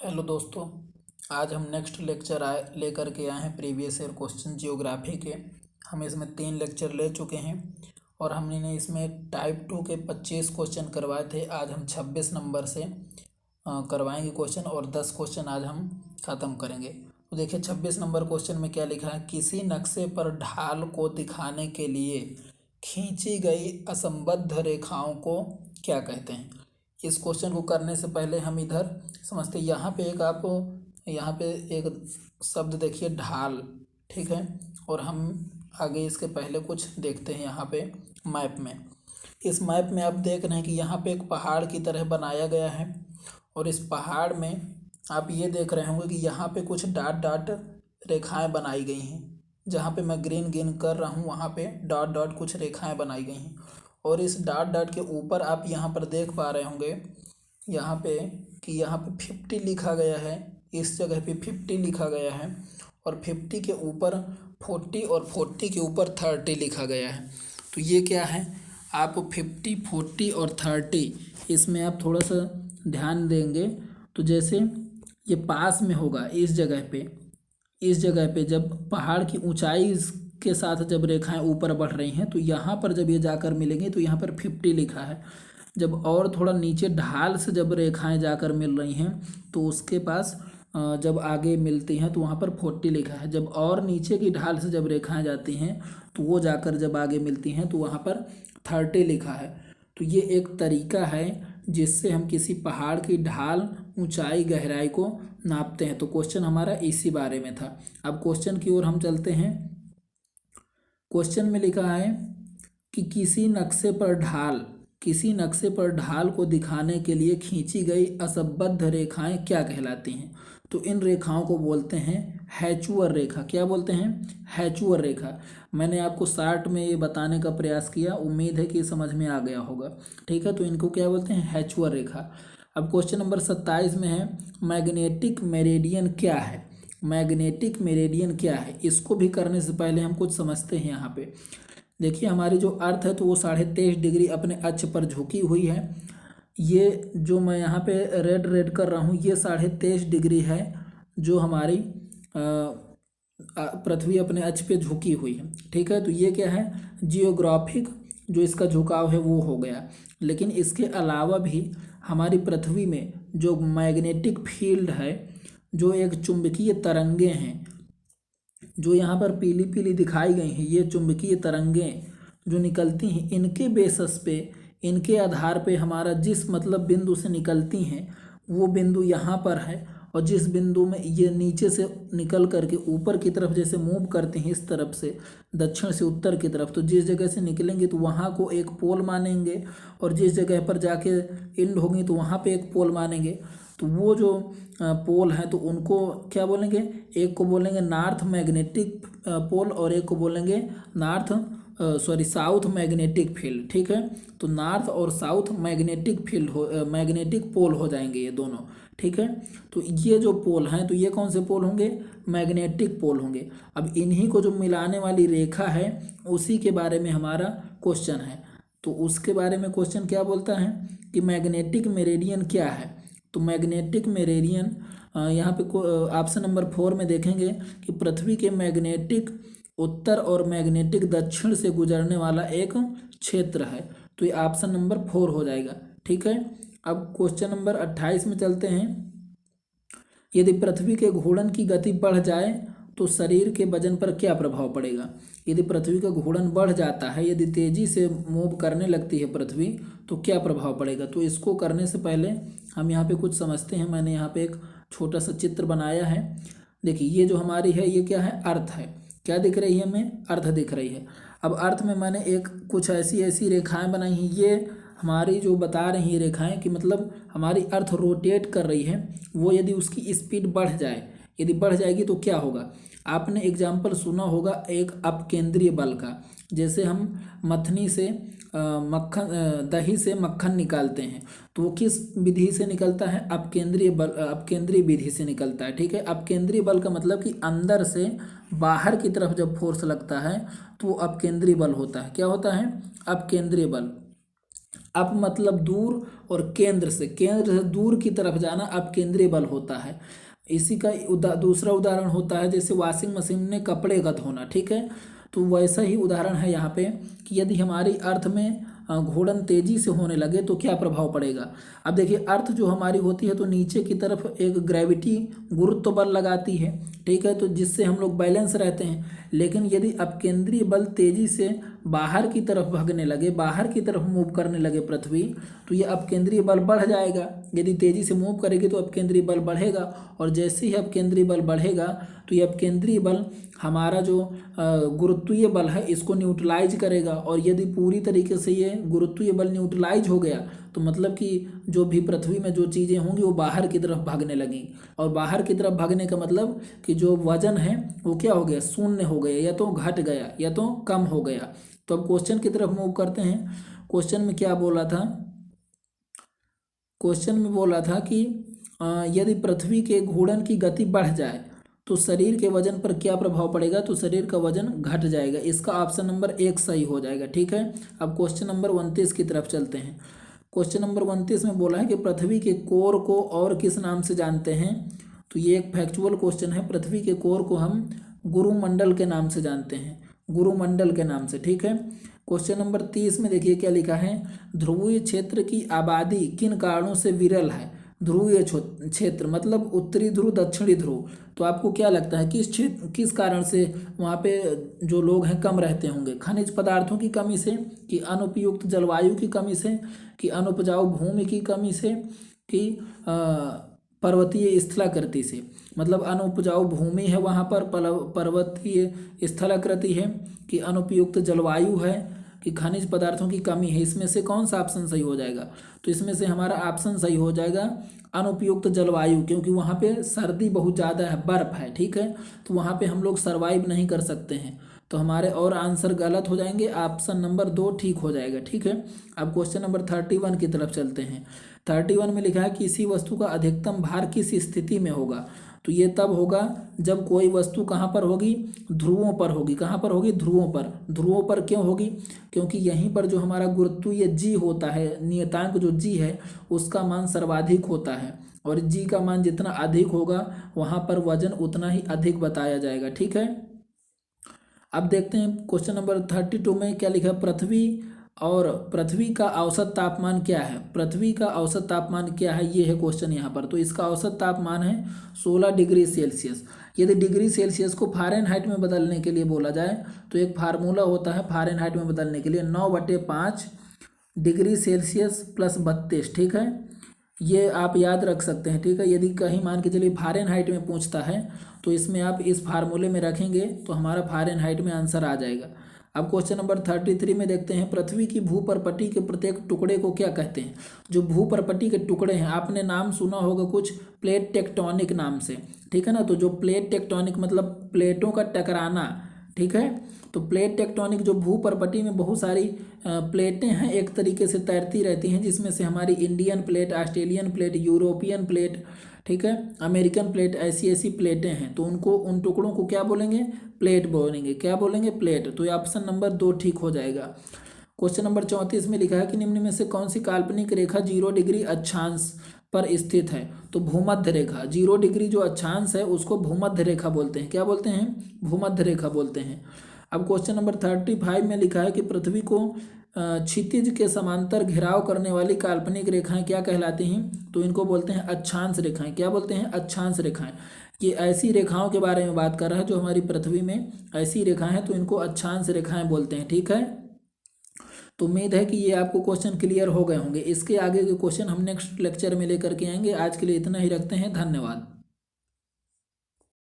Hello दोस्तों। आज हम नेक्स्ट लेक्चर लेकर के आए हैं प्रीवियस ईयर क्वेश्चन जियोग्राफी के। हम इसमें 3 लेक्चर ले चुके हैं और हमने इसमें टाइप 2 के 25 क्वेश्चन करवाए थे। आज हम 26 नंबर से करवाएंगे क्वेश्चन और 10 क्वेश्चन आज हम ख़त्म करेंगे। तो देखिए 26 नंबर क्वेश्चन में क्या लिखा है। किसी नक्शे पर ढाल को दिखाने के लिए खींची गई असंबद्ध रेखाओं को क्या कहते हैं। इस क्वेश्चन को करने से पहले हम इधर समझते हैं। यहाँ पे एक आप यहाँ पे एक शब्द देखिए ढाल, ठीक है। और हम आगे इसके पहले कुछ देखते हैं। यहाँ पे मैप में, इस मैप में आप देख रहे हैं कि यहाँ पे एक पहाड़ की तरह बनाया गया है और इस पहाड़ में आप ये देख रहे होंगे कि यहाँ पे कुछ डॉट डॉट रेखाएं बनाई गई हैं। जहाँ पे मैं ग्रीन गिन कर रहा हूँ वहाँ पे डॉट डॉट कुछ रेखाएं बनाई गई हैं और इस डॉट डॉट के ऊपर आप यहाँ पर देख पा रहे होंगे यहाँ पे कि यहाँ पे 50 लिखा गया है। इस जगह पे 50 लिखा गया है और 50 के ऊपर 40 और 40 के ऊपर 30 लिखा गया है। तो ये क्या है, आप 50, 40 और 30 इसमें आप थोड़ा सा ध्यान देंगे तो जैसे ये पास में होगा इस जगह पे जब पहाड़ की ऊंचाई के साथ जब रेखाएं ऊपर बढ़ रही हैं तो यहाँ पर जब ये जाकर मिलेंगे तो यहाँ पर 50 लिखा है। जब और थोड़ा नीचे ढाल से जब रेखाएं जाकर मिल रही हैं तो उसके पास जब आगे मिलती हैं तो वहाँ पर 40 लिखा है। जब और नीचे की ढाल से जब रेखाएं जाती हैं तो वो जाकर जब आगे मिलती हैं तो वहाँ पर 30 लिखा है। तो ये एक तरीका है जिससे हम किसी पहाड़ की ढाल, ऊंचाई, गहराई को नापते हैं। तो क्वेश्चन हमारा इसी बारे में था। अब क्वेश्चन की ओर हम चलते हैं। क्वेश्चन में लिखा है कि किसी नक्शे पर ढाल को दिखाने के लिए खींची गई असंबद्ध रेखाएं क्या कहलाती हैं। तो इन रेखाओं को बोलते हैं हैचुअर रेखा। क्या बोलते हैं? हैचुअर रेखा। मैंने आपको शार्ट में ये बताने का प्रयास किया, उम्मीद है कि समझ में आ गया होगा। ठीक है, तो इनको क्या बोलते हैं? हैचुअर रेखा। अब क्वेश्चन नंबर 27 में है मैग्नेटिक मेरिडियन क्या है। मैग्नेटिक मेरिडियन क्या है, इसको भी करने से पहले हम कुछ समझते हैं। यहाँ पे देखिए हमारी जो अर्थ है तो वो 23.5 डिग्री अपने अक्ष पर झुकी हुई है। ये जो मैं यहाँ पे रेड रेड कर रहा हूँ ये 23.5 डिग्री है जो हमारी पृथ्वी अपने अक्ष पे झुकी हुई है। ठीक है, तो ये क्या है, जियोग्राफिक जो इसका झुकाव है वो हो गया। लेकिन इसके अलावा भी हमारी पृथ्वी में जो मैग्नेटिक फील्ड है, जो एक चुंबकीय तरंगे हैं जो यहाँ पर पीली पीली दिखाई गई हैं, ये चुंबकीय तरंगें जो निकलती हैं इनके बेसिस पे, इनके आधार पे हमारा जिस मतलब बिंदु से निकलती हैं वो बिंदु यहाँ पर है। और जिस बिंदु में ये नीचे से निकल करके ऊपर की तरफ जैसे मूव करती हैं इस तरफ से दक्षिण से उत्तर की तरफ, तो जिस जगह से निकलेंगे तो वहाँ को एक पोल मानेंगे और जिस जगह पर जाके एंड होंगी तो वहाँ पे एक पोल मानेंगे। तो वो जो पोल हैं तो उनको क्या बोलेंगे, एक को बोलेंगे नॉर्थ मैग्नेटिक पोल और एक को बोलेंगे साउथ मैग्नेटिक फील्ड। ठीक है, तो नॉर्थ और south magnetic field magnetic pole हो जाएंगे ये दोनों। ठीक है, तो ये जो पोल हैं तो ये कौन से पोल होंगे? मैग्नेटिक पोल होंगे। अब इन्हीं को जो मिलाने वाली रेखा है उसी के बारे में हमारा क्वेश्चन है। तो उसके बारे में क्वेश्चन क्या बोलता है कि मैग्नेटिक मेरिडियन क्या है। तो मैग्नेटिक मेरिडियन यहाँ पे ऑप्शन नंबर 4 में देखेंगे कि पृथ्वी के मैग्नेटिक उत्तर और मैग्नेटिक दक्षिण से गुजरने वाला एक क्षेत्र है। तो ये ऑप्शन नंबर 4 हो जाएगा। ठीक है, अब क्वेश्चन नंबर 28 में चलते हैं। यदि पृथ्वी के घूर्णन की गति बढ़ जाए तो शरीर के वजन पर क्या प्रभाव पड़ेगा। यदि पृथ्वी का घूर्णन बढ़ जाता है, यदि तेजी से मूव करने लगती है पृथ्वी तो क्या प्रभाव पड़ेगा। तो इसको करने से पहले हम यहाँ पे कुछ समझते हैं। मैंने यहाँ पे एक छोटा सा चित्र बनाया है। देखिए ये जो हमारी है ये क्या है, अर्थ है। क्या दिख रही है हमें? अर्थ दिख रही है। अब अर्थ में मैंने एक कुछ ऐसी ऐसी रेखाएं बनाई हैं। ये हमारी जो बता रही है रेखाएं कि मतलब हमारी अर्थ रोटेट कर रही है, वो यदि उसकी स्पीड बढ़ जाए, यदि बढ़ जाएगी तो क्या होगा। आपने एग्जाम्पल सुना होगा एक अपकेंद्रीय बल का। जैसे हम मथनी से दही से मक्खन निकालते हैं तो वो किस विधि से निकलता है? अपकेंद्रीय विधि से निकलता है। ठीक है, अपकेंद्रीय बल का मतलब कि अंदर से बाहर की तरफ जब फोर्स लगता है तो वो अपकेंद्रीय बल होता है। क्या होता है? अपकेंद्रीय बल। अप मतलब दूर, और केंद्र से दूर की तरफ जाना अपकेंद्रीय बल होता है। इसी का दूसरा उदाहरण होता है जैसे वॉशिंग मशीन में कपड़े का धोना, ठीक है। तो वैसा ही उदाहरण है यहाँ पे कि यदि हमारी अर्थ में घूर्णन तेजी से होने लगे तो क्या प्रभाव पड़ेगा। अब देखिए अर्थ जो हमारी होती है तो नीचे की तरफ एक ग्रेविटी गुरुत्व बल लगाती है, ठीक है, तो जिससे हम लोग बैलेंस रहते हैं। लेकिन यदि अपकेंद्रीय बल तेजी से बाहर की तरफ भागने लगे, बाहर की तरफ मूव करने लगे पृथ्वी, तो ये अपकेंद्रीय बल बढ़ जाएगा। यदि तेजी से मूव करेगी तो अपकेंद्रीय बल बढ़ेगा, और जैसे ही अपकेंद्रीय बल बढ़ेगा तो ये अपकेंद्रीय बल हमारा जो गुरुत्वीय बल है इसको न्यूट्रलाइज करेगा। और यदि पूरी तरीके से ये गुरुत्वीय बल न्यूट्रलाइज हो गया तो मतलब कि जो भी पृथ्वी में जो चीज़ें होंगी वो बाहर की तरफ भागने लगेंगी, और बाहर की तरफ भागने का मतलब कि जो वजन है वो क्या हो गया, शून्य हो गया, या तो घट गया या तो कम हो गया। तो अब क्वेश्चन की तरफ मूव करते हैं। क्वेश्चन में क्या बोला था, क्वेश्चन में बोला था कि यदि पृथ्वी के घूर्णन की गति बढ़ जाए तो शरीर के वजन पर क्या प्रभाव पड़ेगा, तो शरीर का वजन घट जाएगा। इसका ऑप्शन नंबर 1 सही हो जाएगा, ठीक है। अब क्वेश्चन नंबर 29 की तरफ चलते हैं। क्वेश्चन नंबर 29 में बोला है कि पृथ्वी के कोर को और किस नाम से जानते हैं। तो ये एक फैक्चुअल क्वेश्चन है। पृथ्वी के कोर को हम गुरुमंडल के नाम से जानते हैं, गुरुमंडल के नाम से, ठीक है। क्वेश्चन नंबर 30 में देखिए क्या लिखा है, ध्रुवीय क्षेत्र की आबादी किन कारणों से विरल है। ध्रुवीय क्षेत्र मतलब उत्तरी ध्रुव दक्षिणी ध्रुव, तो आपको क्या लगता है किस कारण से वहाँ पे जो लोग हैं कम रहते होंगे। खनिज पदार्थों की कमी से, कि अनुपयुक्त जलवायु की कमी से, कि अनुपजाऊ भूमि की कमी से, कि पर्वतीय स्थलाकृति से। मतलब अनुपजाऊ भूमि है वहाँ पर, पर्वतीय स्थलाकृति है, कि अनुपयुक्त जलवायु है, कि खनिज पदार्थों की कमी है। इसमें से कौन सा ऑप्शन सही हो जाएगा, तो इसमें से हमारा ऑप्शन सही हो जाएगा अनुपयुक्त जलवायु, क्योंकि वहाँ पे सर्दी बहुत ज़्यादा है, बर्फ़ है, ठीक है, तो वहाँ पे हम लोग सर्वाइव नहीं कर सकते हैं। तो हमारे और आंसर गलत हो जाएंगे, ऑप्शन नंबर 2 ठीक हो जाएगा, ठीक है। अब क्वेश्चन नंबर 31 की तरफ चलते हैं। 31 में लिखा है किसी वस्तु का अधिकतम भार किस स्थिति में होगा। तो ये तब होगा जब कोई वस्तु कहाँ पर होगी, ध्रुवों पर होगी। कहाँ पर होगी, ध्रुवों पर। ध्रुवों पर क्यों होगी, क्योंकि यहीं पर जो हमारा गुरुत्वीय जी होता है, नियतांक जो जी है उसका मान सर्वाधिक होता है, और जी का मान जितना अधिक होगा वहाँ पर वजन उतना ही अधिक बताया जाएगा, ठीक है। अब देखते हैं क्वेश्चन नंबर 32 में क्या लिखा है, पृथ्वी का औसत तापमान क्या है। पृथ्वी का औसत तापमान क्या है, ये है क्वेश्चन यहाँ पर। तो इसका औसत तापमान है 16 डिग्री सेल्सियस। यदि डिग्री सेल्सियस को फ़ारेनहाइट में बदलने के लिए बोला जाए तो एक फार्मूला होता है फ़ारेनहाइट में बदलने के लिए, 9/5 डिग्री सेल्सियस प्लस 32, ठीक है। ये आप याद रख सकते हैं, ठीक है। यदि कहीं मान के चलिए फ़ारेनहाइट में पूछता है तो इसमें आप इस फार्मूले में रखेंगे तो हमारा फ़ारेनहाइट में आंसर आ जाएगा। अब क्वेश्चन नंबर 33 में देखते हैं, पृथ्वी की भूपर्पटी के प्रत्येक टुकड़े को क्या कहते हैं। जो भूपर्पटी के टुकड़े हैं, आपने नाम सुना होगा कुछ प्लेट टेक्टोनिक नाम से, ठीक है ना। तो जो प्लेट टेक्टोनिक मतलब प्लेटों का टकराना, ठीक है। तो प्लेट टेक्टोनिक जो भूपर्पटी में बहुत सारी प्लेटें हैं एक तरीके से तैरती रहती हैं, जिसमें से हमारी Indian plate, Australian plate, European plate, ठीक है, अमेरिकन प्लेट, ऐसी ऐसी प्लेटें हैं। तो उनको, उन टुकड़ों को क्या बोलेंगे, प्लेट बोलेंगे। क्या बोलेंगे, प्लेट। तो ये ऑप्शन नंबर 2 ठीक हो जाएगा। क्वेश्चन नंबर 34 में लिखा है कि निम्न में से कौन सी काल्पनिक रेखा 0 डिग्री अक्षांश पर स्थित है। तो भूमध्य रेखा, 0 डिग्री जो अक्षांश है उसको भूमध्य रेखा बोलते हैं। क्या बोलते हैं, भूमध्य रेखा बोलते हैं। अब क्वेश्चन नंबर 35 में लिखा है कि पृथ्वी को क्षितिज के समांतर घेराव करने वाली काल्पनिक रेखाएं क्या कहलाती हैं। तो इनको बोलते हैं अक्षांश रेखाएं। क्या बोलते हैं, अक्षांश रेखाएं। ये ऐसी रेखाओं के बारे में बात कर रहा है जो हमारी पृथ्वी में ऐसी रेखाएं हैं, तो इनको अक्षांश रेखाएं बोलते हैं, ठीक है। तो उम्मीद है कि ये आपको क्वेश्चन क्लियर हो गए होंगे। इसके आगे के क्वेश्चन हम नेक्स्ट लेक्चर में लेकर के आएंगे। आज के लिए इतना ही रखते हैं, धन्यवाद।